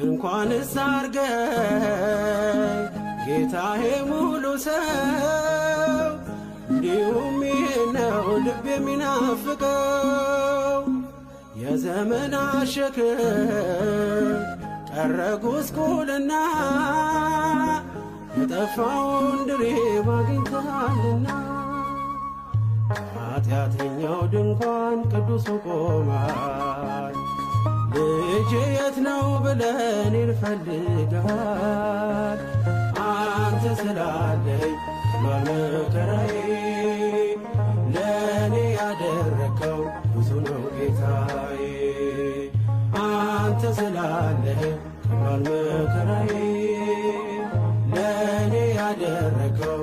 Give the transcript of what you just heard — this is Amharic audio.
እንኳንስ አርገኝ ጌታዬ ሙሉ ሰው እንዲሁም ነው ልብ የሚናፍቀው የዘመን ሸክም ቀረ ጉስቁልና የጠፋውን ድሪብ አግኝተሃልና ኃጢአተኛው ድንኳን ቅዱሱ ቆሟል ልጄ የት ነው ብለን እንፈልግሃል አንተ ስላለኝ መከራዬ ለኔ ያደረከው ብዙ ነው ጌታዬ አንተ ስላለኝ መከራዬ ለኔ ያደረከው